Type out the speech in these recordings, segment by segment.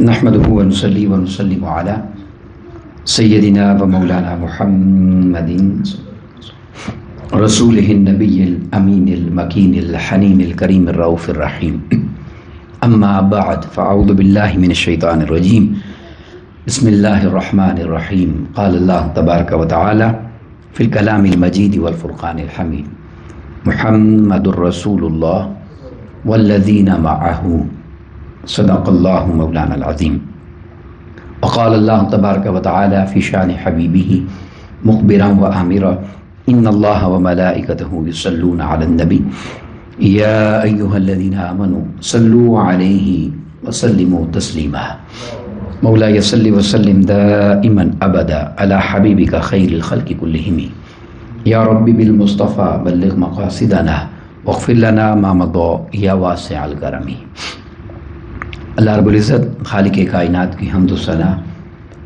نحمده ونصلي ونسلم على سيدنا ومولانا محمد رسوله النبي الأمين المكين الحنين الكريم الرؤوف الرحيم. أما بعد فأعوذ بالله من الشيطان الرجيم. بسم الله الرحمن الرحيم. قال الله تبارك وتعالى في الكلام المجيد والفرقان الحميد: محمد رسول الله والذين معه صدق الله مولانا العظيم. وقال الله تبارك وتعالى في شان حبيبه مخبرا وآمرا: إن الله وملائكته يصلون على النبي يا أيها الذين آمنوا صلوا عليه وسلموا تسليما. مولاي صل وسلم دائما أبدا على حبيبك خير الخلق كلهم. يا رب بالمصطفى بلغ مقاصدنا واغفر لنا ما مضى يا واسع الكرم. اللہ رب العزت خالق کائنات کی حمد و ثنا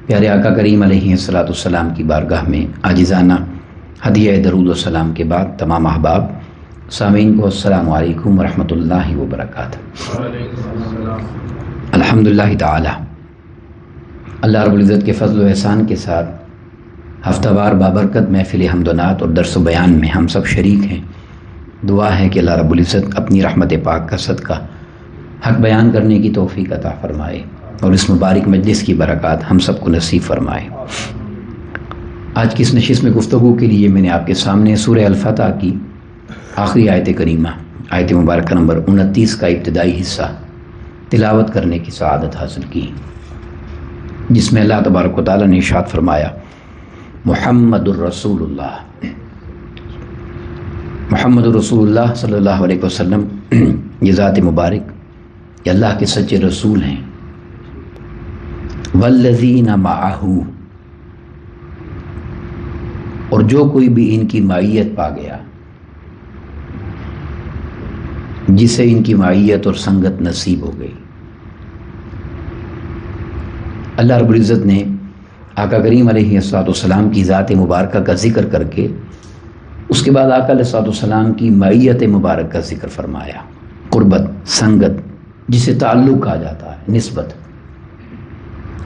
پیارے آقا کریم علیہ الصلوۃ والسلام کی بارگاہ میں عاجزانہ ہدیہ درود و سلام کے بعد تمام احباب سامعین کو السلام علیکم ورحمۃ اللہ وبرکاتہ. الحمدللہ تعالی اللہ رب العزت کے فضل و احسان کے ساتھ ہفتہ وار بابرکت محفل حمد و نعت اور درس و بیان میں ہم سب شریک ہیں. دعا ہے کہ اللہ رب العزت اپنی رحمت پاک کا صدقہ حق بیان کرنے کی توفیق عطا فرمائے اور اس مبارک مجلس کی برکات ہم سب کو نصیب فرمائے. آج کی اس نشست میں گفتگو کے لیے میں نے آپ کے سامنے سورہ الفتح کی آخری آیت کریمہ آیت مبارکہ نمبر 29 کا ابتدائی حصہ تلاوت کرنے کی سعادت حاصل کی، جس میں اللہ تبارک و تعالیٰ نے ارشاد فرمایا: محمد الرسول اللہ. محمد الرسول اللہ صلی اللہ علیہ وسلم یہ ذات مبارک یہ اللہ کے سچے رسول ہیں. والذین معہ، اور جو کوئی بھی ان کی معیت پا گیا، جسے ان کی معیت اور سنگت نصیب ہو گئی. اللہ رب العزت نے آقا کریم علیہ السلام کی ذات مبارکہ کا ذکر کر کے اس کے بعد آقا علیہ السلام کی معیت مبارک کا ذکر فرمایا. قربت، سنگت، جسے تعلق کہا جاتا ہے، نسبت.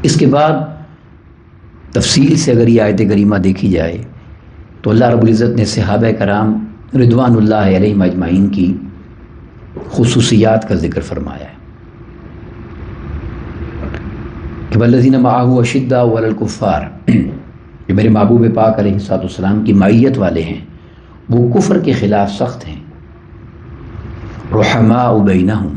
اس کے بعد تفصیل سے اگر یہ آیت کریمہ دیکھی جائے تو اللہ رب العزت نے صحابہ کرام رضوان اللہ علیہم اجمعین کی خصوصیات کا ذکر فرمایا ہے کہ والذین معہ اشداء علی الکفار، کہ میرے محبوب پاک علیہ السلام کی معیت والے ہیں، وہ کفر کے خلاف سخت ہیں. رحماء بینہم،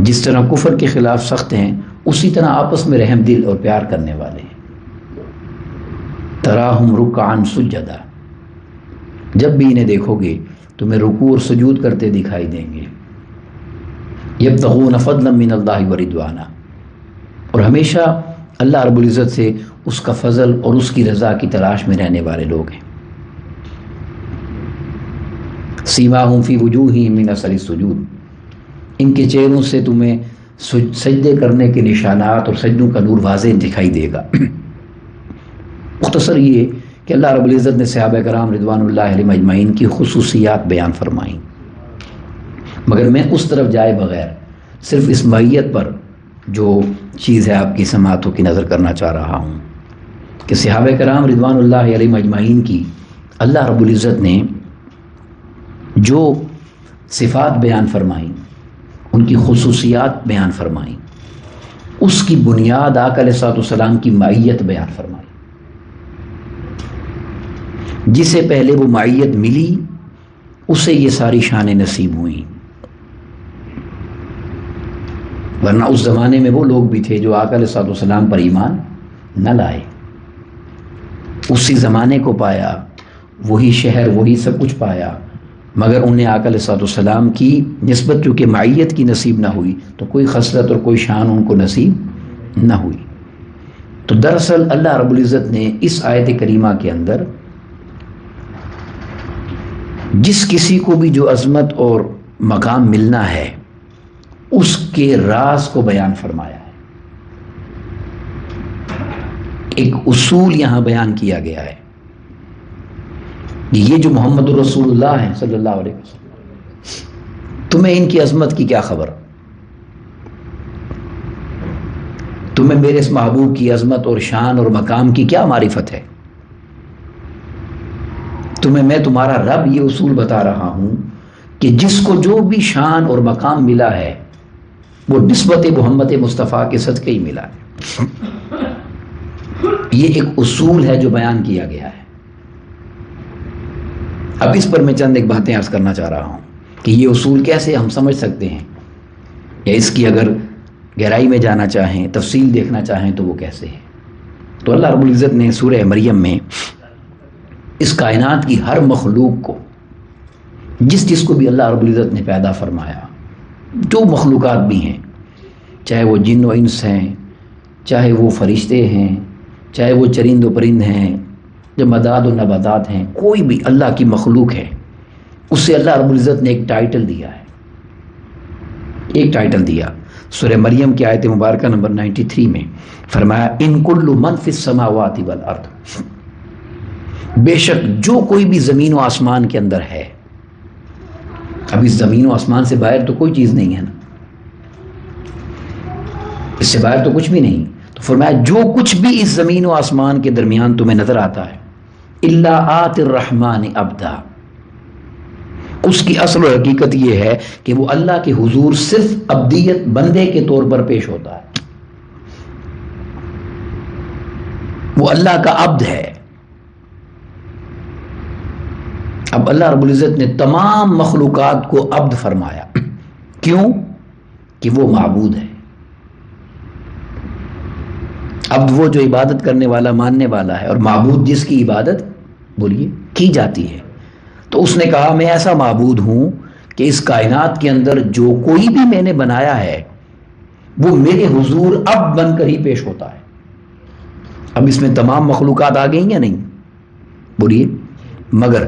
جس طرح کفر کے خلاف سخت ہیں اسی طرح آپس میں رحم دل اور پیار کرنے والے ہیں. تراہم رکعا سجدا، جب بھی انہیں دیکھو گے تمہیں رکوع اور سجود کرتے دکھائی دیں گے. یبتغون فضلا من اللہ ورضوانا، اور ہمیشہ اللہ رب العزت سے اس کا فضل اور اس کی رضا کی تلاش میں رہنے والے لوگ ہیں. سیماہم فی وجوہہم من اثر السجود، ان کے چہروں سے تمہیں سجدے کرنے کے نشانات اور سجدوں کا نور واضح دکھائی دے گا. مختصر یہ کہ اللہ رب العزت نے صحابہ کرام رضوان اللہ علیہم اجمعین کی خصوصیات بیان فرمائیں، مگر میں اس طرف جائے بغیر صرف اس معیت پر جو چیز ہے آپ کی سماعتوں کی نظر کرنا چاہ رہا ہوں کہ صحابہ کرام رضوان اللہ علیہم اجمعین کی اللہ رب العزت نے جو صفات بیان فرمائیں، ان کی خصوصیات بیان فرمائیں، اس کی بنیاد آقا علیہ السلام کی معیت بیان فرمائی. جسے پہلے وہ معیت ملی اسے یہ ساری شانیں نصیب ہوئیں، ورنہ اس زمانے میں وہ لوگ بھی تھے جو آقا علیہ السلام پر ایمان نہ لائے. اسی زمانے کو پایا، وہی شہر، وہی سب کچھ پایا، مگر انہیں آقا علیہ السلام کی نسبت چونکہ معیت کی نصیب نہ ہوئی تو کوئی خصلت اور کوئی شان ان کو نصیب نہ ہوئی. تو دراصل اللہ رب العزت نے اس آیت کریمہ کے اندر جس کسی کو بھی جو عظمت اور مقام ملنا ہے اس کے راز کو بیان فرمایا ہے. ایک اصول یہاں بیان کیا گیا ہے. یہ جو محمد الرسول اللہ ہیں صلی اللہ علیہ وسلم، تمہیں ان کی عظمت کی کیا خبر؟ تمہیں میرے اس محبوب کی عظمت اور شان اور مقام کی کیا معرفت ہے؟ تمہیں میں تمہارا رب یہ اصول بتا رہا ہوں کہ جس کو جو بھی شان اور مقام ملا ہے وہ نسبت محمد مصطفیٰ کے صدقے ہی ملا ہے۔ یہ ایک اصول ہے جو بیان کیا گیا ہے۔ اب اس پر میں چند ایک باتیں عرض کرنا چاہ رہا ہوں کہ یہ اصول کیسے ہم سمجھ سکتے ہیں، یا اس کی اگر گہرائی میں جانا چاہیں، تفصیل دیکھنا چاہیں تو وہ کیسے ہے۔ تو اللہ رب العزت نے سورہ مریم میں اس کائنات کی ہر مخلوق کو، جس کو بھی اللہ رب العزت نے پیدا فرمایا، جو مخلوقات بھی ہیں، چاہے وہ جن و انس ہیں، چاہے وہ فرشتے ہیں، چاہے وہ چرند و پرند ہیں، جمادات و نباتات ہیں، کوئی بھی اللہ کی مخلوق ہے، اس سے اللہ رب العزت نے ایک ٹائٹل دیا ہے۔ ایک ٹائٹل دیا سورہ مریم کی آیت مبارکہ نمبر 93 میں فرمایا ان کل من فی السماوات والارض، بے شک جو کوئی بھی زمین و آسمان کے اندر ہے۔ اب اس زمین و آسمان سے باہر تو کوئی چیز نہیں ہے نا، اس سے باہر تو کچھ بھی نہیں، تو فرمایا جو کچھ بھی اس زمین و آسمان کے درمیان تمہیں نظر آتا ہے، الا آت الرحمن عبدا، اس کی اصل و حقیقت یہ ہے کہ وہ اللہ کے حضور صرف عبدیت بندے کے طور پر پیش ہوتا ہے، وہ اللہ کا عبد ہے۔ اب اللہ رب العزت نے تمام مخلوقات کو عبد فرمایا، کیوں؟ کہ وہ معبود ہے۔ عبد وہ جو عبادت کرنے والا، ماننے والا ہے، اور معبود جس کی عبادت بولیے کی جاتی ہے۔ تو اس نے کہا میں ایسا معبود ہوں کہ اس کائنات کے اندر جو کوئی بھی میں نے بنایا ہے وہ میرے حضور اب بن کر ہی پیش ہوتا ہے۔ اب اس میں تمام مخلوقات آ گئی یا نہیں؟ بولیے۔ مگر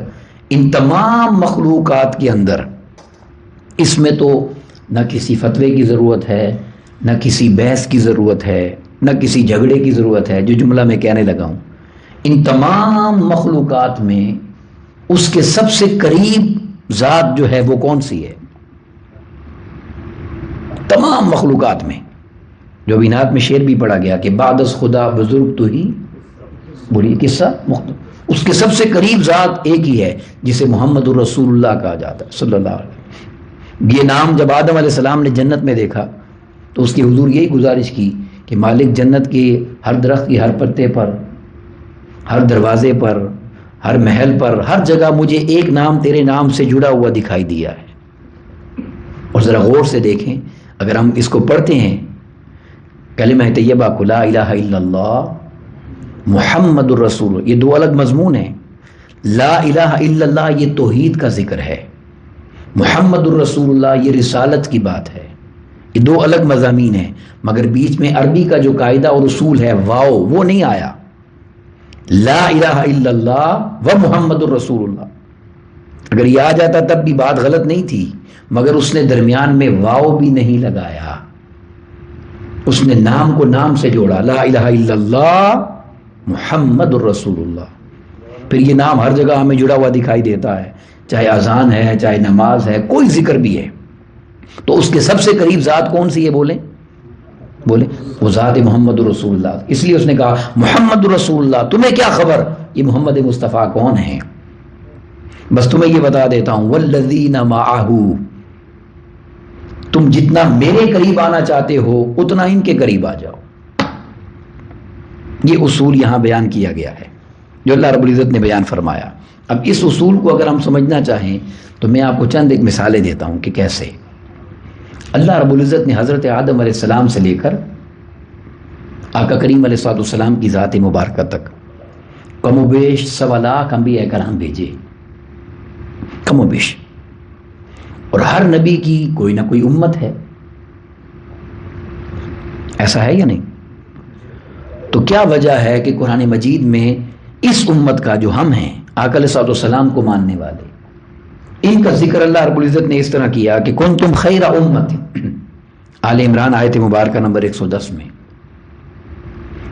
ان تمام مخلوقات کے اندر اس میں تو نہ کسی فتوے کی ضرورت ہے، نہ کسی بحث کی ضرورت ہے، نہ کسی جھگڑے کی ضرورت ہے، جو جملہ میں کہنے لگا ہوں۔ ان تمام مخلوقات میں اس کے سب سے قریب ذات جو ہے وہ کون سی ہے؟ تمام مخلوقات میں، جو ابھی نعت میں شعر بھی پڑھا گیا کہ بعد از خدا بزرگ تو ہی، بولیے قصہ مختلف، اس کے سب سے قریب ذات ایک ہی ہے جسے محمد الرسول اللہ کہا جاتا ہے صلی اللہ علیہ وسلم۔ یہ نام جب آدم علیہ السلام نے جنت میں دیکھا تو اس کی حضور یہی گزارش کی کہ مالک جنت کے ہر درخت کی ہر پتے پر، ہر دروازے پر، ہر محل پر، ہر جگہ مجھے ایک نام تیرے نام سے جڑا ہوا دکھائی دیا ہے۔ اور ذرا غور سے دیکھیں، اگر ہم اس کو پڑھتے ہیں، کلمہ طیبہ کو لا الہ الا اللہ محمد الرسول، یہ دو الگ مضمون ہیں۔ لا الہ الا اللہ یہ توحید کا ذکر ہے، محمد الرسول اللہ یہ رسالت کی بات ہے، یہ دو الگ مضامین ہیں۔ مگر بیچ میں عربی کا جو قاعدہ اور اصول ہے واو، وہ نہیں آیا۔ لا الہ الا اللہ و محمد الرسول اللہ، اگر یہ آ جاتا تب بھی بات غلط نہیں تھی، مگر اس نے درمیان میں واو بھی نہیں لگایا، اس نے نام کو نام سے جوڑا، لا الہ الا اللہ محمد الرسول اللہ۔ پھر یہ نام ہر جگہ ہمیں جڑا ہوا دکھائی دیتا ہے، چاہے اذان ہے، چاہے نماز ہے، کوئی ذکر بھی ہے، تو اس کے سب سے قریب ذات کون سی ہے؟ بولیں وہ ذات محمد الرسول اللہ۔ اس لیے اس نے کہا محمد الرسول اللہ، تمہیں کیا خبر یہ محمد مصطفیٰ کون ہیں؟ بس تمہیں یہ بتا دیتا ہوں، والذین معہ، تم جتنا میرے قریب آنا چاہتے ہو اتنا ان کے قریب آ جاؤ۔ یہ اصول یہاں بیان کیا گیا ہے جو اللہ رب العزت نے بیان فرمایا۔ اب اس اصول کو اگر ہم سمجھنا چاہیں تو میں آپ کو چند ایک مثالیں دیتا ہوں کہ کیسے اللہ رب العزت نے حضرت آدم علیہ السلام سے لے کر آقا کریم علیہ السلام کی ذات مبارکہ تک کم و بیش 1.25 لاکھ انبیاء کرام بھیجے، کم و بیش، اور ہر نبی کی کوئی نہ کوئی امت ہے، ایسا ہے یا نہیں؟ تو کیا وجہ ہے کہ قرآن مجید میں اس امت کا جو ہم ہیں آقا علیہ السلام کو ماننے والے، ان کا ذکر اللہ رب العزت نے اس طرح کیا کہ کنتم خیر امت، آل عمران آیت مبارکہ نمبر 110 میں،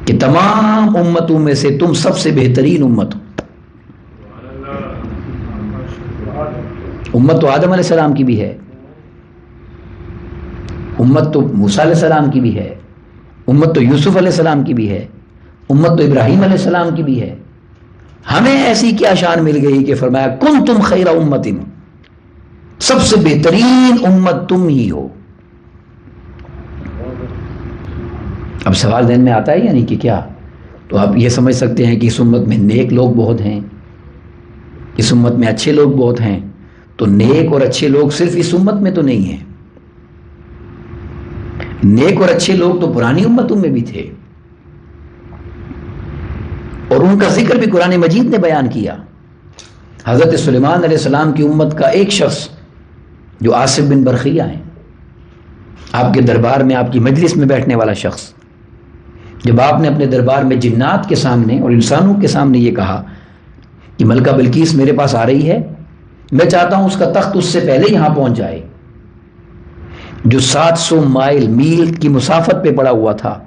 کہ تمام امتوں میں سے تم سب سے بہترین امت ہو۔ امت تو آدم علیہ السلام کی بھی ہے، امت تو موسیٰ علیہ السلام کی بھی ہے، امت تو یوسف علیہ السلام کی بھی ہے، امت تو ابراہیم علیہ السلام کی بھی ہے. ہمیں ایسی کیا شان مل گئی کہ فرمایا کنتم خیر امت، سب سے بہترین امت تم ہی ہو. اب سوال ذہن میں آتا ہے یعنی کہ کیا؟ تو آپ یہ سمجھ سکتے ہیں کہ اس امت میں نیک لوگ بہت ہیں، اس امت میں اچھے لوگ بہت ہیں. تو نیک اور اچھے لوگ صرف اس امت میں تو نہیں ہیں، نیک اور اچھے لوگ تو پرانی امتوں میں بھی تھے، اور ان کا ذکر بھی قرآن مجید نے بیان کیا. حضرت سلیمان علیہ السلام کی امت کا ایک شخص جو آصف بن برخیہ ہیں، آپ کے دربار میں آپ کی مجلس میں بیٹھنے والا شخص، جب آپ نے اپنے دربار میں جنات کے سامنے اور انسانوں کے سامنے یہ کہا کہ ملکہ بلقیس میرے پاس آ رہی ہے، میں چاہتا ہوں اس کا تخت اس سے پہلے یہاں پہنچ جائے، جو 700 میل کی مسافت پہ پڑا ہوا تھا،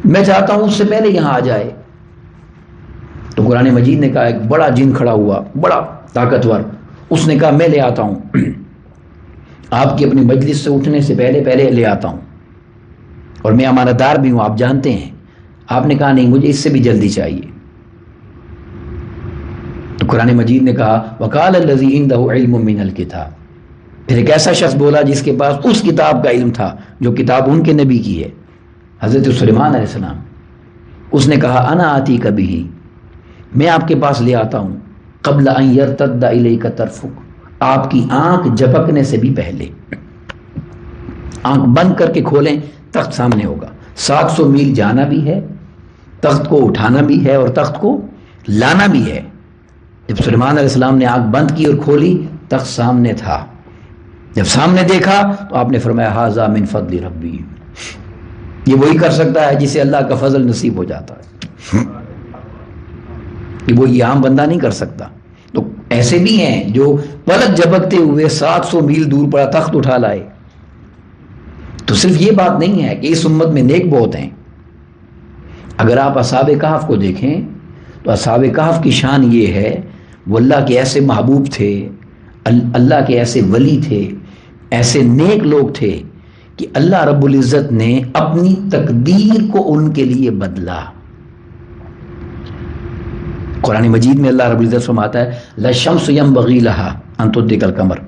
میں چاہتا ہوں اس سے پہلے یہاں آ جائے. تو قرآن مجید نے کہا ایک بڑا جن کھڑا ہوا، بڑا طاقتور، اس نے کہا میں لے آتا ہوں، آپ کی اپنی مجلس سے اٹھنے سے پہلے لے آتا ہوں، اور میں امانت دار بھی ہوں، آپ جانتے ہیں. آپ نے کہا نہیں، مجھے اس سے بھی جلدی چاہیے. تو قرآن مجید نے کہا وقال الذی عندہ علم من الکتاب، پھر ایک ایسا شخص بولا جس کے پاس اس کتاب کا علم تھا جو کتاب ان کے نبی کی ہے، حضرت سلیمان علیہ السلام. اس نے کہا انا آتی کبھی، میں آپ کے پاس لے آتا ہوں، قبل ان یرتد الیک طرفک، آپ کی آنکھ جھپکنے سے بھی پہلے. آنکھ بند کر کے کھولیں، تخت سامنے ہوگا. 700 میل جانا بھی ہے، تخت کو اٹھانا بھی ہے، اور تخت کو لانا بھی ہے. جب سلیمان علیہ السلام نے آنکھ بند کی اور کھولی، تخت سامنے تھا. جب سامنے دیکھا تو آپ نے فرمایا ھذا من فضل ربی، یہ وہی کر سکتا ہے جسے اللہ کا فضل نصیب ہو جاتا ہے، کہ وہ یہ عام بندہ نہیں کر سکتا. تو ایسے بھی ہیں جو پلک جھپکتے ہوئے 700 میل دور پڑا تخت اٹھا لائے. تو صرف یہ بات نہیں ہے کہ اس امت میں نیک بہت ہیں. اگر آپ اصحاب کہف کو دیکھیں تو اصحاب کہف کی شان یہ ہے، وہ اللہ کے ایسے محبوب تھے، اللہ کے ایسے ولی تھے، ایسے نیک لوگ تھے کہ اللہ رب العزت نے اپنی تقدیر کو ان کے لیے بدلا. قرآن مجید میں اللہ رب العزت فرماتا ہے لَلشَّمْسُ يَنبَغِي لَهَا أَن تُدْرِكَ الْقَمَرَ،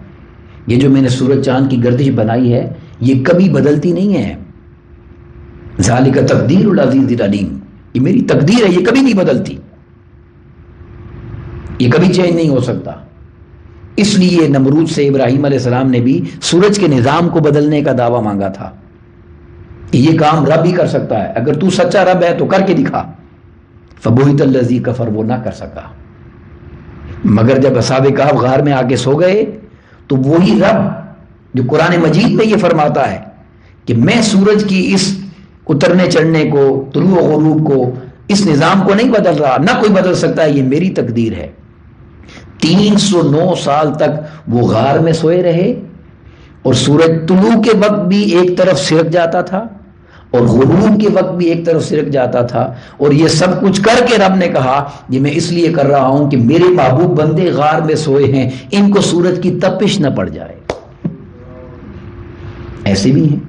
یہ جو میں نے سورج چاند کی گردش بنائی ہے یہ کبھی بدلتی نہیں ہے. ذَلِكَ تَقْدِيرُ الْعَزِيزِ الْعَلِيمِ، یہ میری تقدیر ہے، یہ کبھی نہیں بدلتی، یہ کبھی چینج نہیں ہو سکتا. اس لیے نمرود سے ابراہیم علیہ السلام نے بھی سورج کے نظام کو بدلنے کا دعویٰ مانگا تھا کہ یہ کام رب ہی کر سکتا ہے، اگر تو سچا رب ہے تو کر کے دکھا. فبہت الذی کفر، وہ نہ کر سکا. مگر جب اصحاب کہف غار میں آ کے سو گئے تو وہی رب جو قرآن مجید میں یہ فرماتا ہے کہ میں سورج کی اس اترنے چڑھنے کو، طلوع و غروب کو، اس نظام کو نہیں بدل رہا، نہ کوئی بدل سکتا ہے، یہ میری تقدیر ہے. 309 سال تک وہ غار میں سوئے رہے، اور سورج طلوع کے وقت بھی ایک طرف سرک جاتا تھا اور غروب کے وقت بھی ایک طرف سرک جاتا تھا. اور یہ سب کچھ کر کے رب نے کہا یہ میں اس لیے کر رہا ہوں کہ میرے محبوب بندے غار میں سوئے ہیں، ان کو سورج کی تپش نہ پڑ جائے. ایسے بھی ہیں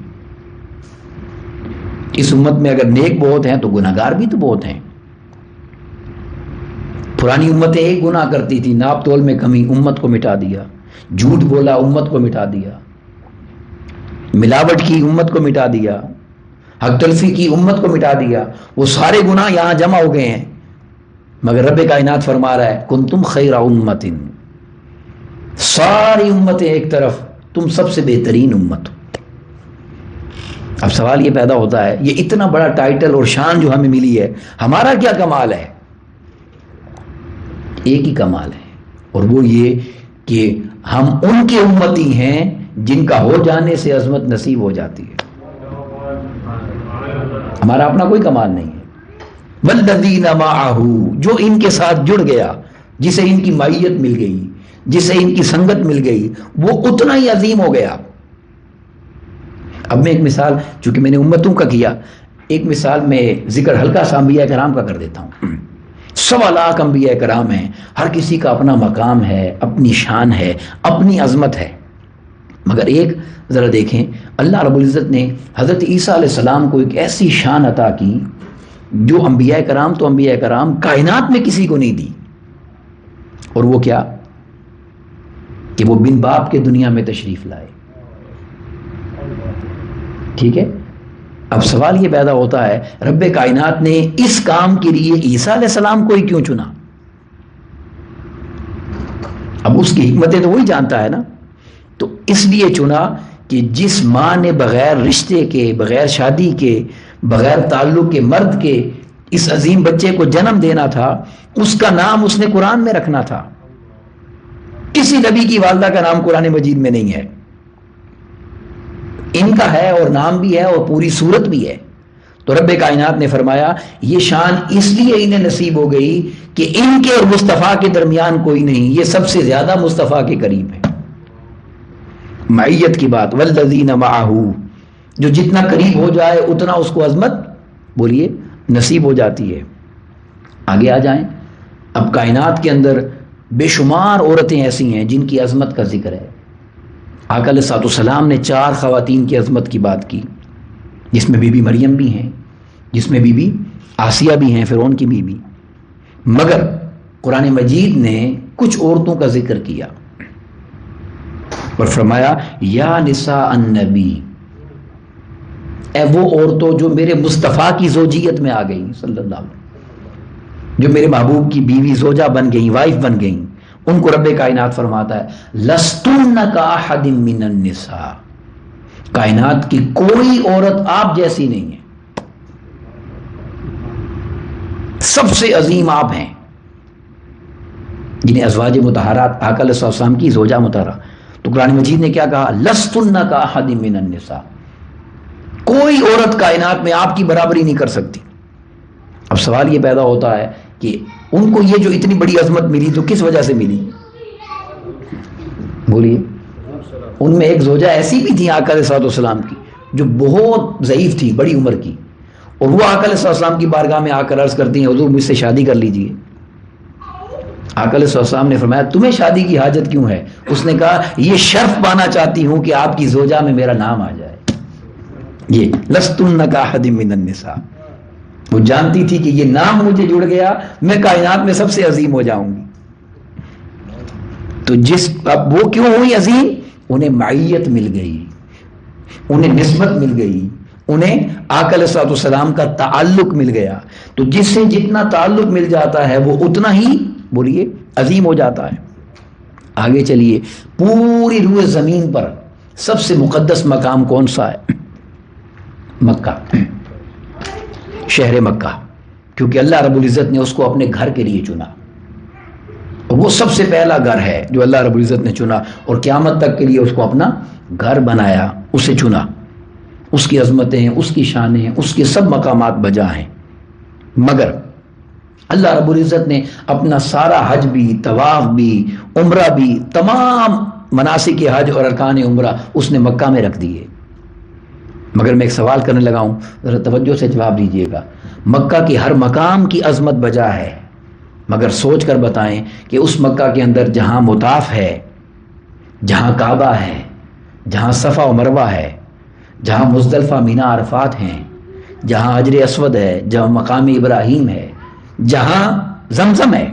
اس امت میں، اگر نیک بہت ہیں تو گناہگار بھی تو بہت ہیں. پرانی امتیں ایک گناہ کرتی تھی، ناپ تول میں کمی، امت کو مٹا دیا. جھوٹ بولا، امت کو مٹا دیا. ملاوٹ کی، امت کو مٹا دیا. حق تلفی کی، امت کو مٹا دیا. وہ سارے گناہ یہاں جمع ہو گئے ہیں، مگر رب کائنات فرما رہا ہے کنتم خیر امت، ساری امتیں ایک طرف، تم سب سے بہترین امت ہو. اب سوال یہ پیدا ہوتا ہے یہ اتنا بڑا ٹائٹل اور شان جو ہمیں ملی ہے، ہمارا کیا کمال ہے؟ ایک ہی کمال ہے، اور وہ یہ کہ ہم ان کے امتی ہیں جن کا ہو جانے سے عظمت نصیب ہو جاتی ہے. ہمارا اپنا کوئی کمال نہیں ہے. والذین معہ، جو ان کے ساتھ جڑ گیا، جسے ان کی معیت مل گئی، جسے ان کی سنگت مل گئی، وہ اتنا ہی عظیم ہو گیا. اب میں ایک مثال، چونکہ میں نے امتوں کا کیا، ایک مثال میں ذکر ہلکا سا انبیاء کرام کا کر دیتا ہوں. 1.25 لاکھ انبیاء کرام ہیں، ہر کسی کا اپنا مقام ہے، اپنی شان ہے، اپنی عظمت ہے. مگر ایک ذرا دیکھیں اللہ رب العزت نے حضرت عیسیٰ علیہ السلام کو ایک ایسی شان عطا کی جو انبیاء کرام کائنات میں کسی کو نہیں دی. اور وہ کیا کہ وہ بن باپ کے دنیا میں تشریف لائے. ٹھیک ہے، اب سوال یہ پیدا ہوتا ہے رب کائنات نے اس کام کے لیے عیسیٰ علیہ السلام کو ہی کیوں چنا؟ اب اس کی حکمتیں تو وہی جانتا ہے نا. تو اس لیے چنا کہ جس ماں نے بغیر رشتے کے، بغیر شادی کے، بغیر تعلق کے مرد کے اس عظیم بچے کو جنم دینا تھا، اس کا نام اس نے قرآن میں رکھنا تھا. کسی نبی کی والدہ کا نام قرآن مجید میں نہیں ہے، ان کا ہے، اور نام بھی ہے اور پوری صورت بھی ہے. تو رب کائنات نے فرمایا یہ شان اس لیے انہیں نصیب ہو گئی کہ ان کے اور مصطفیٰ کے درمیان کوئی نہیں، یہ سب سے زیادہ مصطفیٰ کے قریب ہے. معیت کی بات، والذین معہ، جو جتنا قریب ہو جائے اتنا اس کو عظمت بولیے نصیب ہو جاتی ہے. آگے آ جائیں. اب کائنات کے اندر بے شمار عورتیں ایسی ہیں جن کی عظمت کا ذکر ہے. آقا علیہ السلام نے 4 خواتین کی عظمت کی بات کی، جس میں بی بی مریم بھی ہیں، جس میں بی بی آسیہ بھی ہیں، فرعون کی بیوی. مگر قرآن مجید نے کچھ عورتوں کا ذکر کیا اور فرمایا یا نساء النبی، اے وہ عورتوں جو میرے مصطفیٰ کی زوجیت میں آ گئی صلی اللہ علیہ وسلم، جو میرے محبوب کی بیوی زوجہ بن گئیں، وائف بن گئیں، ان کو رب کائنات فرماتا ہے لستن کاحد من النساء، کائنات کی کوئی عورت آپ جیسی نہیں ہے، سب سے عظیم آپ ہیں، جنہیں ازواج مطہرات آقا علیہ السلام کی زوجہ مطہرہ. تو قرآن مجید نے کیا کہا؟ لستن کاحد من النساء، کوئی عورت کائنات میں آپ کی برابری نہیں کر سکتی. اب سوال یہ پیدا ہوتا ہے کہ ان کو یہ جو اتنی بڑی عظمت ملی تو کس وجہ سے ملی؟ بولیے. ان میں ایک زوجہ ایسی بھی تھی آقا علیہ السلام کی جو بہت ضعیف تھی، بڑی عمر کی، اور وہ آقا علیہ السلام کی بارگاہ میں آ کر عرض کرتی ہیں حضور مجھ سے شادی کر لیجئے. آقا علیہ السلام نے فرمایا تمہیں شادی کی حاجت کیوں ہے؟ اس نے کہا یہ شرف پانا چاہتی ہوں کہ آپ کی زوجہ میں میرا نام آ جائے. یہ لستن کاحد من النساء، وہ جانتی تھی کہ یہ نام مجھے جڑ گیا میں کائنات میں سب سے عظیم ہو جاؤں گی. تو اب وہ کیوں ہوئی عظیم؟ انہیں معیت مل گئی، انہیں نسبت مل گئی، انہیں آقا علیہ السلام کا تعلق مل گیا. تو جس سے جتنا تعلق مل جاتا ہے وہ اتنا ہی بولیے عظیم ہو جاتا ہے. آگے چلیے. پوری روح زمین پر سب سے مقدس مقام کون سا ہے؟ مکہ، شہر مکہ، کیونکہ اللہ رب العزت نے اس کو اپنے گھر کے لیے چنا. وہ سب سے پہلا گھر ہے جو اللہ رب العزت نے چنا، اور قیامت تک کے لیے اس کو اپنا گھر بنایا، اسے چنا. اس کی عظمتیں، اس کی شانیں، اس کے سب مقامات بجا ہیں. مگر اللہ رب العزت نے اپنا سارا حج بھی، طواف بھی، عمرہ بھی، تمام مناسک حج اور ارکان عمرہ اس نے مکہ میں رکھ دیے. مگر میں ایک سوال کرنے لگا ہوں، ذرا توجہ سے جواب دیجیے گا. مکہ کی ہر مقام کی عظمت بجا ہے، مگر سوچ کر بتائیں کہ اس مکہ کے اندر جہاں مطاف ہے، جہاں کعبہ ہے، جہاں صفا و مروہ ہے، جہاں مزدلفہ مینا عرفات ہیں، جہاں حجر اسود ہے، جہاں مقام ابراہیم ہے، جہاں زمزم ہے،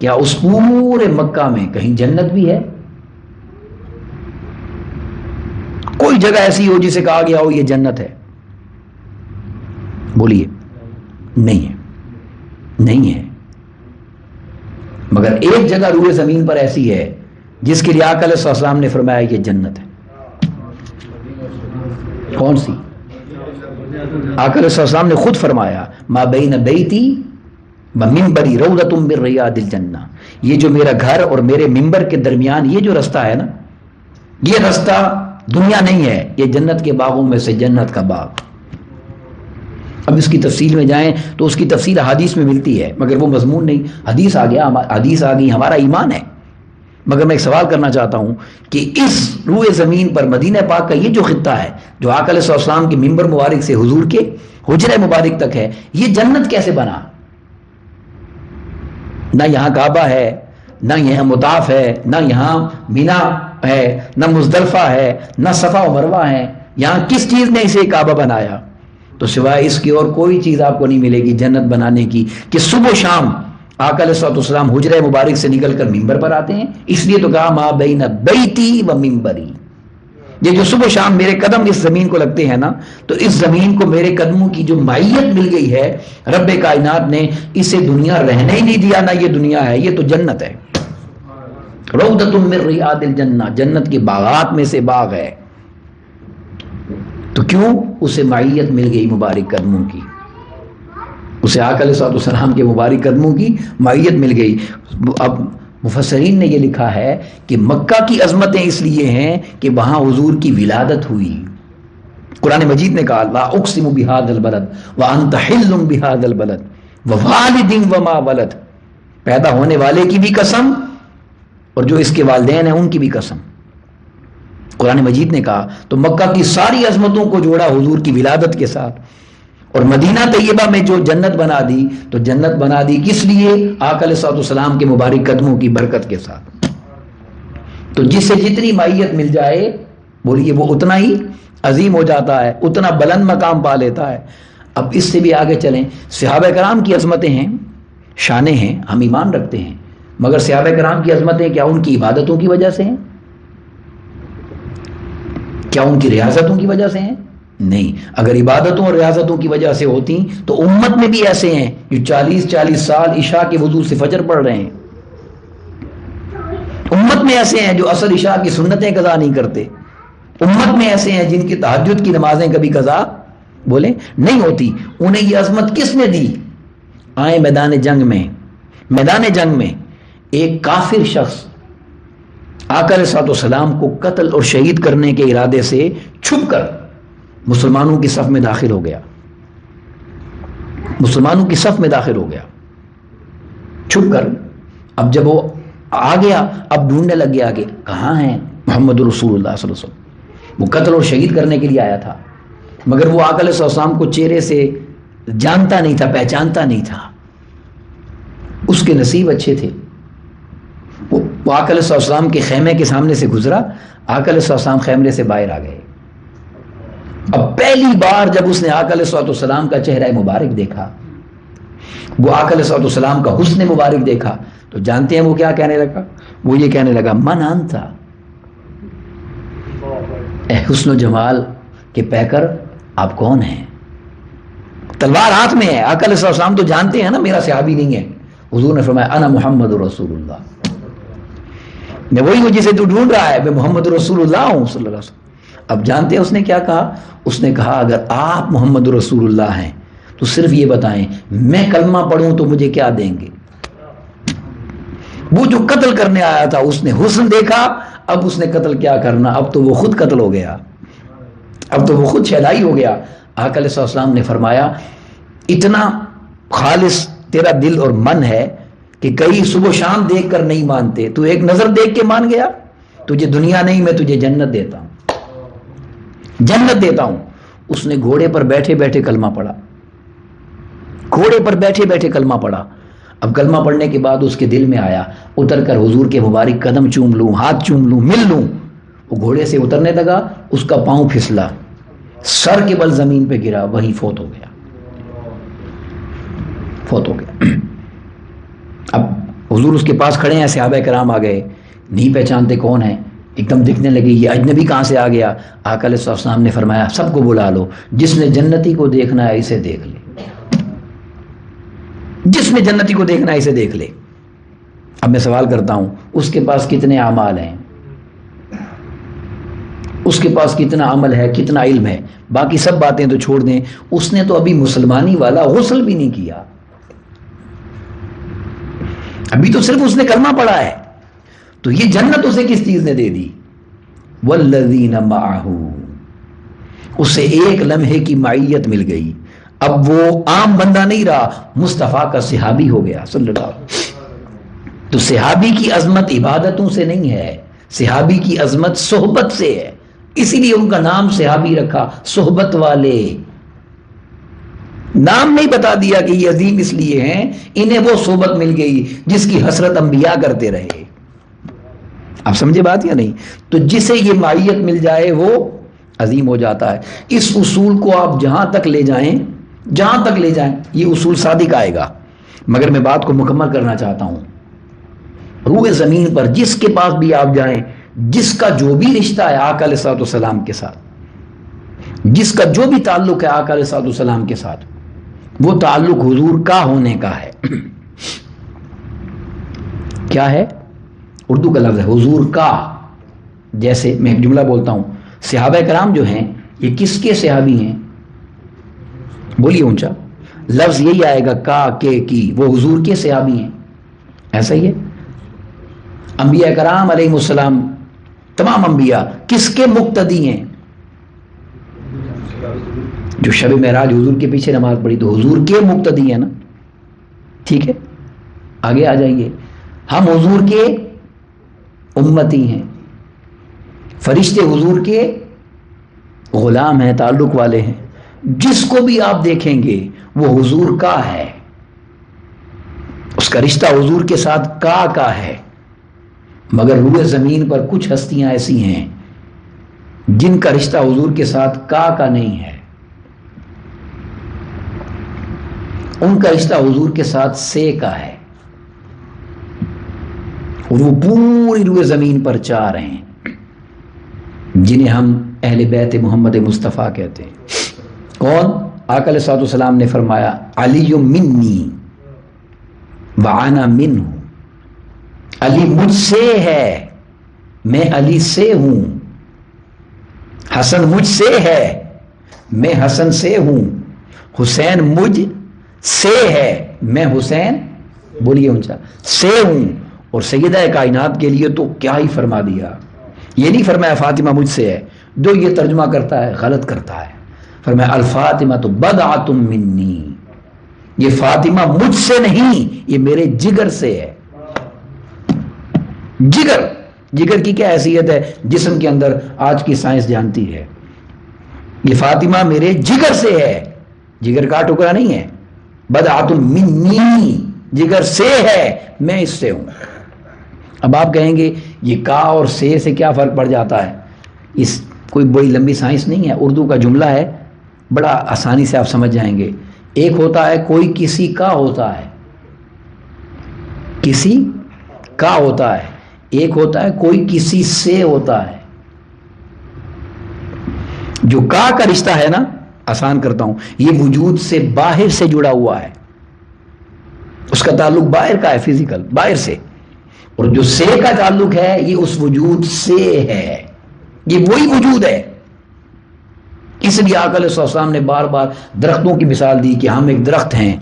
کیا اس پورے مکہ میں کہیں جنت بھی ہے؟ کوئی جگہ ایسی ہو جسے کہا گیا ہو یہ جنت ہے؟ بولیے. نہیں ہے، نہیں ہے. مگر ایک جگہ روح زمین پر ایسی ہے جس کے لیے آقا علیہ السلام نے فرمایا یہ جنت ہے. کون سی؟ آقا علیہ السلام نے خود فرمایا ما بین بیتی و منبری روضۃ من ریاض الجنہ، یہ جو میرا گھر اور میرے منبر کے درمیان یہ جو رستہ ہے نا، یہ رستہ دنیا نہیں ہے، یہ جنت کے باغوں میں سے جنت کا باغ. اب اس کی تفصیل میں جائیں تو اس کی تفصیل حدیث میں ملتی ہے، مگر وہ مضمون نہیں. حدیث آ گیا، حدیث آ گئی، ہمارا ایمان ہے. مگر میں ایک سوال کرنا چاہتا ہوں کہ اس روئے زمین پر مدینہ پاک کا یہ جو خطہ ہے جو آقا علیہ السلام کے منبر مبارک سے حضور کے حجرہ مبارک تک ہے، یہ جنت کیسے بنا؟ نہ یہاں کعبہ ہے، نہ یہاں مطاف ہے، نہ یہاں مینا ہے، نہ مزدلفہ ہے، نہ صفا و مروہ ہے، یہاں کس چیز نے اسے کعبہ بنایا؟ تو سوائے اس کی اور کوئی چیز آپ کو نہیں ملے گی جنت بنانے کی کہ صبح و شام آقا علیہ الصلوۃ والسلام حجرہ مبارک سے نکل کر ممبر پر آتے ہیں. اس لیے تو کہا ما بین بیتی و ممبری، یہ جو صبح و شام میرے قدم اس زمین کو لگتے ہیں نا، تو اس زمین کو میرے قدموں کی جو معیت مل گئی ہے، رب کائنات نے اسے دنیا رہنے ہی نہیں دیا. نہ یہ دنیا ہے، یہ تو جنت ہے. روضۃ من ریاض الجنہ، جنت کے باغات میں سے باغ ہے. تو کیوں؟ اسے معیت مل گئی مبارک قدموں کی، اسے آقا علیہ الصلوۃ والسلام کے مبارک قدموں کی معیت مل گئی. اب مفسرین نے یہ لکھا ہے کہ مکہ کی عظمتیں اس لیے ہیں کہ وہاں حضور کی ولادت ہوئی. قرآن مجید نے کہا لا اقسم بہذا البلد وانت حل بہذا البلد ووالد وما ولد، پیدا ہونے والے کی بھی قسم اور جو اس کے والدین ہیں ان کی بھی قسم. قرآن مجید نے کہا تو مکہ کی ساری عظمتوں کو جوڑا حضور کی ولادت کے ساتھ، اور مدینہ طیبہ میں جو جنت بنا دی تو جنت بنا دی کس لیے؟ آقا علیہ الصلوۃ والسلام کے مبارک قدموں کی برکت کے ساتھ. تو جس سے جتنی معیت مل جائے بولیے وہ اتنا ہی عظیم ہو جاتا ہے، اتنا بلند مقام پا لیتا ہے. اب اس سے بھی آگے چلیں. صحابہ کرام کی عظمتیں ہیں، شانیں ہیں، ہم ایمان رکھتے ہیں، مگر صحابہ کرام کی عظمتیں کیا ان کی عبادتوں کی وجہ سے ہیں؟ کیا ان کی ریاضتوں کی وجہ سے ہیں؟ نہیں. اگر عبادتوں اور ریاضتوں کی وجہ سے ہوتی تو امت میں بھی ایسے ہیں جو 40 سال عشاء کے وضو سے فجر پڑھ رہے ہیں. امت میں ایسے ہیں جو عصر عشاء کی سنتیں قضا نہیں کرتے. امت میں ایسے ہیں جن کی تہجد کی نمازیں کبھی قضا بولے نہیں ہوتی. انہیں یہ عظمت کس نے دی؟ آئے میدان جنگ میں ایک کافر شخص آقا علیہ الصلوۃ والسلام کو قتل اور شہید کرنے کے ارادے سے چھپ کر مسلمانوں کی صف میں داخل ہو گیا. چھپ کر. اب جب وہ آ گیا اب ڈھونڈنے لگ گیا کہ کہاں ہیں محمد رسول اللہ صلی اللہ علیہ وسلم. وہ قتل اور شہید کرنے کے لیے آیا تھا، مگر وہ آقا علیہ السلام کو چہرے سے جانتا نہیں تھا، پہچانتا نہیں تھا. اس کے نصیب اچھے تھے. وہ آقا علیہ السلام کے خیمے کے سامنے سے گزرا، آقا علیہ السلام خیمے سے باہر آ گئے. اب پہلی بار جب اس نے آقا علیہ السلام کا چہرہ مبارک دیکھا، وہ آقا علیہ السلام کا حسن مبارک دیکھا، تو جانتے ہیں وہ کیا کہنے لگا؟ وہ یہ کہنے لگا من انت، اے حسن و جمال کے پیکر آپ کون ہیں؟ تلوار ہاتھ میں ہے. آقا علیہ السلام تو جانتے ہیں نا میرا صحابی نہیں ہے. حضور نے فرمایا انا محمد رسول اللہ، میں وہی ہوں جسے تو ڈھونڈ رہا ہے، میں محمد رسول اللہ ہوں صلی اللہ علیہ وسلم. اب جانتے ہیں اس نے کیا کہا؟ اس نے کہا اگر آپ محمد رسول اللہ ہیں تو صرف یہ بتائیں میں کلمہ پڑھوں تو مجھے کیا دیں گے؟ وہ جو قتل کرنے آیا تھا اس نے حسن دیکھا، اب اس نے قتل کیا کرنا، اب تو وہ خود قتل ہو گیا، اب تو وہ خود شہدائی ہو گیا. آقا علیہ السلام نے فرمایا اتنا خالص تیرا دل اور من ہے کہ کئی صبح و شام دیکھ کر نہیں مانتے، تو ایک نظر دیکھ کے مان گیا. تجھے دنیا نہیں، میں تجھے جنت دیتا ہوں، جنت دیتا ہوں. اس نے گھوڑے پر بیٹھے بیٹھے کلمہ پڑھا، گھوڑے پر بیٹھے بیٹھے کلمہ پڑھا. اب کلمہ پڑھنے کے بعد اس کے دل میں آیا اتر کر حضور کے مبارک قدم چوم لوں، ہاتھ چوم لوں، مل لوں. وہ گھوڑے سے اترنے لگا، اس کا پاؤں پھسلا، سر کے بل زمین پہ گرا، وہی فوت ہو گیا. اب حضور اس کے پاس کھڑے ہیں، صحابہ کرام آ گئے، نہیں پہچانتے کون ہے. ایک دم دیکھنے لگے یہ اجنبی کہاں سے آ گیا. آقا علیہ السلام نے فرمایا سب کو بلا لو، جس نے جنتی کو دیکھنا ہے اسے دیکھ لے، جس نے جنتی کو دیکھنا ہے اسے دیکھ لے. اب میں سوال کرتا ہوں اس کے پاس کتنے اعمال ہیں، اس کے پاس کتنا عمل ہے، کتنا علم ہے؟ باقی سب باتیں تو چھوڑ دیں، اس نے تو ابھی مسلمانی والا غسل بھی نہیں کیا، ابھی تو صرف اس نے کلمہ پڑھا ہے. تو یہ جنت اسے کس چیز نے دے دی؟ والذین معہ، اسے ایک لمحے کی معیت مل گئی. اب وہ عام بندہ نہیں رہا، مصطفیٰ کا صحابی ہو گیا صلی اللہ علیہ وسلم. تو صحابی کی عظمت عبادتوں سے نہیں ہے، صحابی کی عظمت صحبت سے ہے. اسی لیے ان کا نام صحابی رکھا، صحبت والے. نام نہیں بتا دیا کہ یہ عظیم اس لیے ہیں، انہیں وہ صحبت مل گئی جس کی حسرت انبیاء کرتے رہے. آپ سمجھے بات یا نہیں؟ تو جسے یہ معیت مل جائے وہ عظیم ہو جاتا ہے. اس اصول کو آپ جہاں تک لے جائیں یہ اصول صادق آئے گا. مگر میں بات کو مکمل کرنا چاہتا ہوں. روح زمین پر جس کے پاس بھی آپ جائیں، جس کا جو بھی رشتہ ہے آقا علیہ الصلوۃ والسلام کے ساتھ، جس کا جو بھی تعلق ہے آقا علیہ الصلوۃ والسلام کے ساتھ، وہ تعلق حضور کا ہونے کا ہے. کیا ہے؟ اردو کا لفظ ہے حضور کا. جیسے میں ایک جملہ بولتا ہوں، صحابہ کرام جو ہیں یہ کس کے صحابی ہیں؟ بولیے اونچا. لفظ یہی آئے گا کا کے کی، وہ حضور کے صحابی ہیں. ایسا ہی ہے. انبیاء کرام علیہ السلام تمام انبیاء کس کے مقتدی ہیں؟ جو شب معراج حضور کے پیچھے نماز پڑھی تو حضور کے مقتدی ہیں نا. ٹھیک ہے، آگے آ جائیے. ہم حضور کے امتی ہیں، فرشتے حضور کے غلام ہیں، تعلق والے ہیں. جس کو بھی آپ دیکھیں گے وہ حضور کا ہے، اس کا رشتہ حضور کے ساتھ کا ہے. مگر روح زمین پر کچھ ہستیاں ایسی ہیں جن کا رشتہ حضور کے ساتھ کا نہیں ہے. ان کا رشتہ حضور کے ساتھ سے کا ہے، اور وہ پوری روح زمین پر 4 ہیں جنہیں ہم اہل بیت محمد مصطفیٰ کہتے ہیں. کون؟ آقا علیہ الصلوۃ والسلام نے فرمایا علی منی وانا منہ. علی مجھ سے ہے، میں علی سے ہوں. حسن مجھ سے ہے، میں حسن سے ہوں. حسین مجھ سے ہے، میں حسین بولیے اونچا سے ہوں. اور سیدہ کائنات کے لیے تو کیا ہی فرما دیا. یہ نہیں فرمایا فاطمہ مجھ سے ہے، جو یہ ترجمہ کرتا ہے غلط کرتا ہے. فرمایا الفاطمہ تو بضعۃ منی، یہ فاطمہ مجھ سے نہیں، یہ میرے جگر سے ہے. جگر کی کیا حیثیت ہے جسم کے اندر؟ آج کی سائنس جانتی ہے. یہ فاطمہ میرے جگر سے ہے، جگر کا ٹکڑا نہیں ہے. بضعۃ منی، جگر سے ہے، میں اس سے ہوں. اب آپ کہیں گے یہ کا اور سے کیا فرق پڑ جاتا ہے؟ اس کوئی بڑی لمبی سائنس نہیں ہے، اردو کا جملہ ہے، بڑا آسانی سے آپ سمجھ جائیں گے. ایک ہوتا ہے کوئی کسی کا ہوتا ہے، کسی کا ہوتا ہے. ایک ہوتا ہے کوئی کسی سے ہوتا ہے. جو کا رشتہ ہے نا، آسان کرتا ہوں، یہ وجود سے باہر سے جڑا ہوا ہے، اس کا تعلق باہر کا ہے، فزیکل باہر سے. اور جو سے کا تعلق ہے یہ اس وجود سے ہے، یہ وہی وجود ہے. اس لیے آقا علیہ السلام نے بار بار درختوں کی مثال دی کہ ہم ایک درخت ہیں،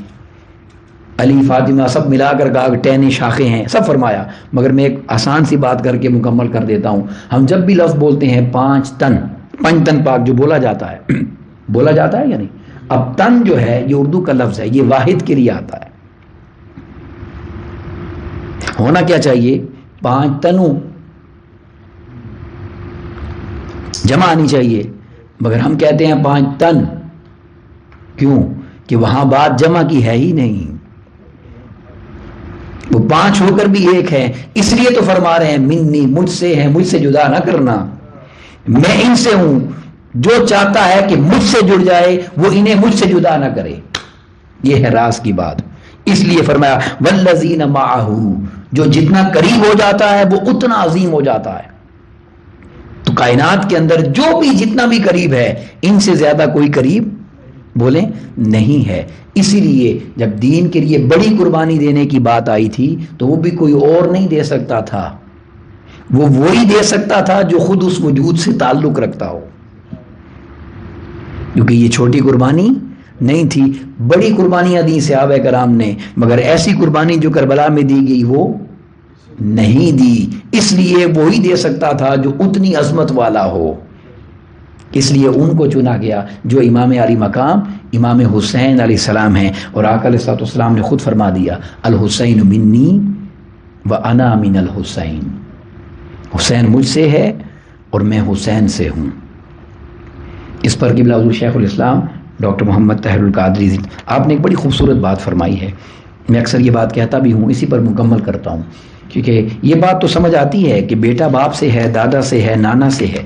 علی فاطمہ سب ملا کر کہا ٹہنیں شاخیں ہیں، سب فرمایا. مگر میں ایک آسان سی بات کر کے مکمل کر دیتا ہوں. ہم جب بھی لفظ بولتے ہیں 5 تن، پنج پاک جو بولا جاتا ہے یا نہیں؟ اب تن جو ہے یہ اردو کا لفظ ہے، یہ واحد کے لیے آتا ہے. ہونا کیا چاہیے؟ 5 تنوں، جمع آنی چاہیے. مگر ہم کہتے ہیں 5 تن. کیوں؟ کہ وہاں بات جمع کی ہے ہی نہیں، وہ 5 ہو کر بھی ایک ہے. اس لیے تو فرما رہے ہیں منی، مجھ سے ہے، مجھ سے جدا نہ کرنا، میں ان سے ہوں. جو چاہتا ہے کہ مجھ سے جڑ جائے وہ انہیں مجھ سے جدا نہ کرے. یہ ہے راز کی بات. اس لیے فرمایا والذین معہ، جو جتنا قریب ہو جاتا ہے وہ اتنا عظیم ہو جاتا ہے. تو کائنات کے اندر جو بھی جتنا بھی قریب ہے، ان سے زیادہ کوئی قریب بولیں نہیں ہے. اسی لیے جب دین کے لیے بڑی قربانی دینے کی بات آئی تھی تو وہ بھی کوئی اور نہیں دے سکتا تھا، وہ وہی دے سکتا تھا جو خود اس وجود سے تعلق رکھتا ہو. کیونکہ یہ چھوٹی قربانی نہیں تھی، بڑی قربانیاں دی صحابہ کرام نے، مگر ایسی قربانی جو کربلا میں دی گئی وہ نہیں دی. اس لیے وہی دے سکتا تھا جو اتنی عظمت والا ہو. اس لیے ان کو چنا گیا جو امام علی مقام امام حسین علیہ السلام ہیں. اور آقا علیہ الصلوۃ والسلام نے خود فرما دیا الحسین منی و انا من الحسین، حسین مجھ سے ہے اور میں حسین سے ہوں. اس پر قبلہ حضور شیخ الاسلام ڈاکٹر محمد طاہر القادری آپ نے ایک بڑی خوبصورت بات فرمائی ہے. میں اکثر یہ بات کہتا بھی ہوں، اسی پر مکمل کرتا ہوں، کیونکہ یہ بات تو سمجھ آتی ہے کہ بیٹا باپ سے ہے، دادا سے ہے، نانا سے ہے،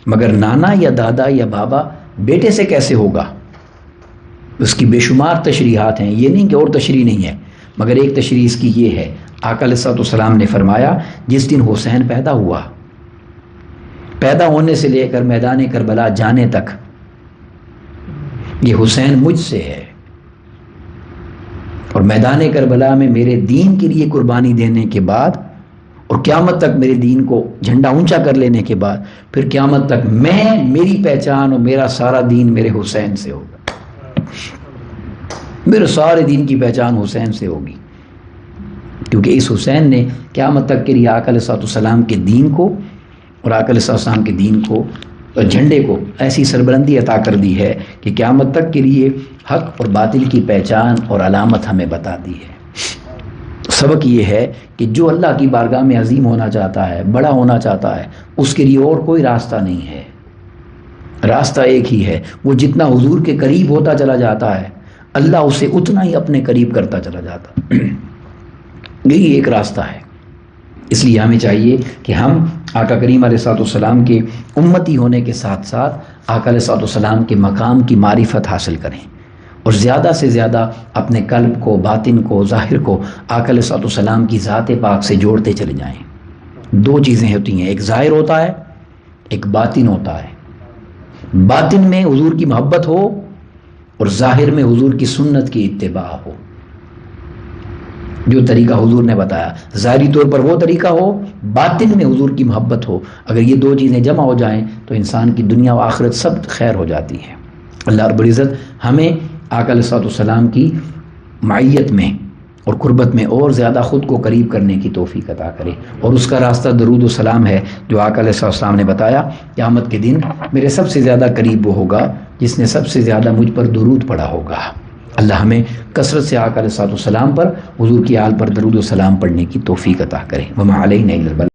مگر نانا یا دادا یا بابا بیٹے سے کیسے ہوگا؟ اس کی بے شمار تشریحات ہیں، یہ نہیں کہ اور تشریح نہیں ہے، مگر ایک تشریح اس کی یہ ہے، آقا علیہ الصلوۃ والسلام نے فرمایا جس دن حسین پیدا ہوا، پیدا ہونے سے لے کر میدان کربلا جانے تک یہ حسین مجھ سے ہے، اور میدان کربلا میں میرے دین کے لیے قربانی دینے کے بعد اور قیامت تک میرے دین کو جھنڈا اونچا کر لینے کے بعد پھر قیامت تک میری پہچان اور میرا سارا دین میرے حسین سے ہوگا، میرے سارے دین کی پہچان حسین سے ہوگی، کیونکہ اس حسین نے قیامت تک کے لیے آقا علیہ الصلوۃ والسلام کے دین کو اور آقا علیہ الصلوۃ والسلام کے دین کو اور جھنڈے کو ایسی سربلندی عطا کر دی ہے کہ قیامت تک کے لیے حق اور باطل کی پہچان اور علامت ہمیں بتا دی ہے۔ سبق یہ ہے کہ جو اللہ کی بارگاہ میں عظیم ہونا چاہتا ہے، بڑا ہونا چاہتا ہے، اس کے لیے اور کوئی راستہ نہیں ہے، راستہ ایک ہی ہے، وہ جتنا حضور کے قریب ہوتا چلا جاتا ہے اللہ اسے اتنا ہی اپنے قریب کرتا چلا جاتا، یہی ایک راستہ ہے۔ اس لیے ہمیں چاہیے کہ ہم آقا کریم علیہ الصلوۃ والسلام کے امتی ہونے کے ساتھ ساتھ آقا علیہ الصلوۃ والسلام کے مقام کی معرفت حاصل کریں، اور زیادہ سے زیادہ اپنے قلب کو، باطن کو، ظاہر کو آقا علیہ الصلوۃ والسلام کی ذات پاک سے جوڑتے چلے جائیں۔ دو چیزیں ہوتی ہیں، ایک ظاہر ہوتا ہے، ایک باطن ہوتا ہے۔ باطن میں حضور کی محبت ہو اور ظاہر میں حضور کی سنت کی اتباع ہو، جو طریقہ حضور نے بتایا، ظاہری طور پر وہ طریقہ ہو، باطن میں حضور کی محبت ہو، اگر یہ دو چیزیں جمع ہو جائیں تو انسان کی دنیا و آخرت سب خیر ہو جاتی ہے۔ اللہ رب العزت ہمیں آقا علیہ الصلوۃ والسلام کی معیت میں اور قربت میں اور زیادہ خود کو قریب کرنے کی توفیق عطا کرے، اور اس کا راستہ درود و سلام ہے جو آقا علیہ الصلوۃ والسلام نے بتایا، قیامت کے دن میرے سب سے زیادہ قریب وہ ہوگا جس نے سب سے زیادہ مجھ پر درود پڑھا ہوگا۔ اللہ ہمیں کثرت سے آقا علیہ الصلوۃ والسلام پر، حضور کی آل پر درود و سلام پڑھنے کی توفیق عطا کرے۔ وما علینا الا البلاغ۔